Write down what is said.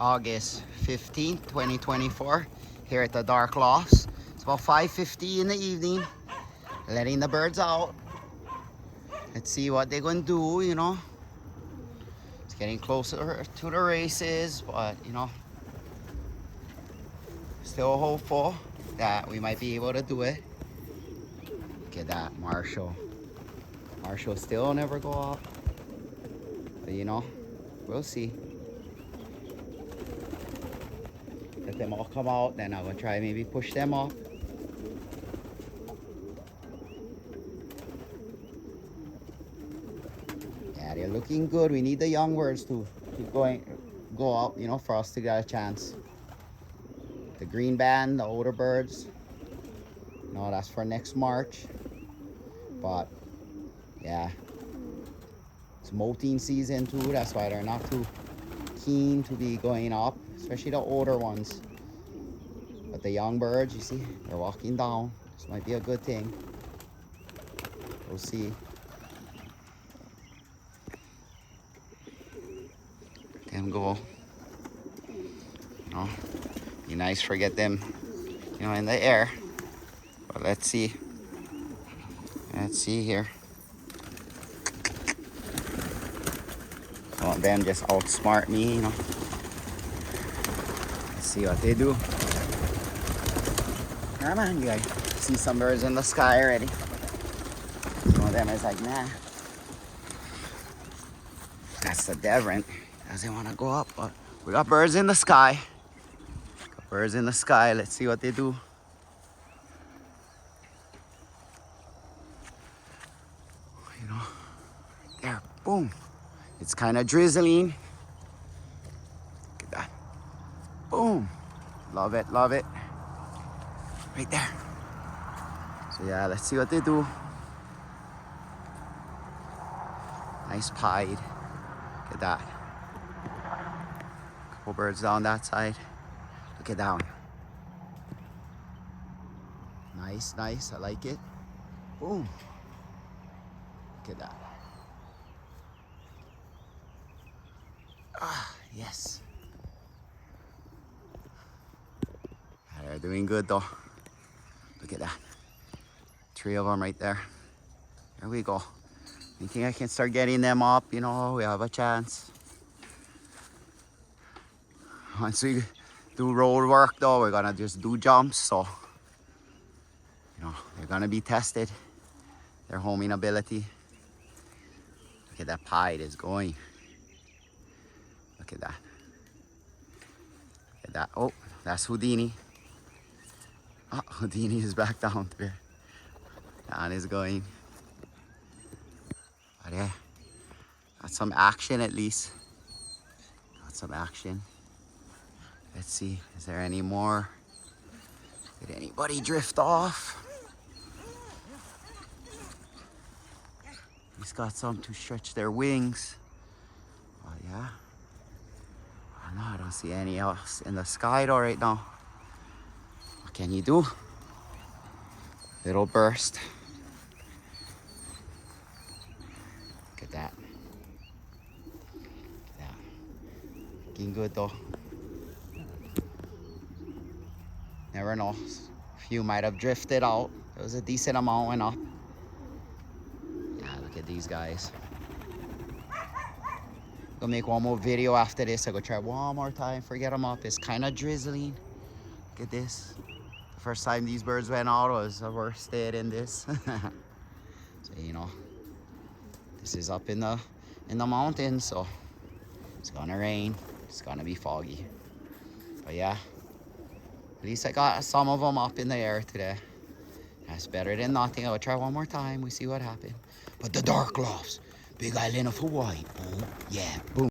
August 15th, 2024, here at the Dark Lofts. It's about 5:50 in the evening, letting the birds out. Let's see what they're going to do, you know. It's getting closer to the races, but, you know, still hopeful that we might be able to do it. Look at that, Marshall. Marshall still never go up. But, you know, we'll see. Let them all come out, then I'm gonna try maybe push them up. Yeah, they're looking good. We need the young birds to keep go up, you know, for us to get a chance. The green band, the older birds, no, that's for next March. But yeah, it's molting season too. That's why they're not too keen to be going up, especially the older ones. But the young birds, you see, they're walking down. This might be a good thing. We'll see. Let them go. You know, be nice to get them, you know, in the air. But let's see. Let's see here. I want them just outsmart me, you know. Let's see what they do. Come on, you guys. See some birds in the sky already. One of them is like, nah. That's the Devon. Doesn't want to go up, but we got birds in the sky. Got birds in the sky. Let's see what they do. You know, there, boom. It's kind of drizzling. Look at that. Boom. Love it, love it. Right there. So yeah, let's see what they do. Nice pied. Look at that. Couple birds down that side. Look at that one. Nice, nice. I like it. Boom. Look at that. Ah, yes. They're doing good though. Look at that. 3 of them right there. There we go. You think I can start getting them up? You know, we have a chance. Once we do road work though, we're gonna just do jumps. So, you know, they're gonna be tested. Their homing ability. Look at that pied is going. Look at that. Look at that. Oh, that's Houdini. Oh, Houdini is back down there. Down is going. But yeah, got some action at least. Got some action. Let's see, is there any more? Did anybody drift off? He's got some to stretch their wings. Oh yeah. I know I don't see any else in the sky though right now. What can you do? Little burst. Look at that. Look at that. Looking good though. Never know. A few might have drifted out. There was a decent amount went up. Yeah, look at these guys. Gonna make one more video after this. I go try one more time. Forget them up. It's kind of drizzling. Look at this. The first time these birds went out was the worst day in this. So you know, this is up in the mountains, so it's gonna rain. It's gonna be foggy. But yeah, at least I got some of them up in the air today. That's better than nothing. I'll try one more time. We see what happens. But the Dark Lofts, Big Island of Hawaii. Boom. Yeah, boom.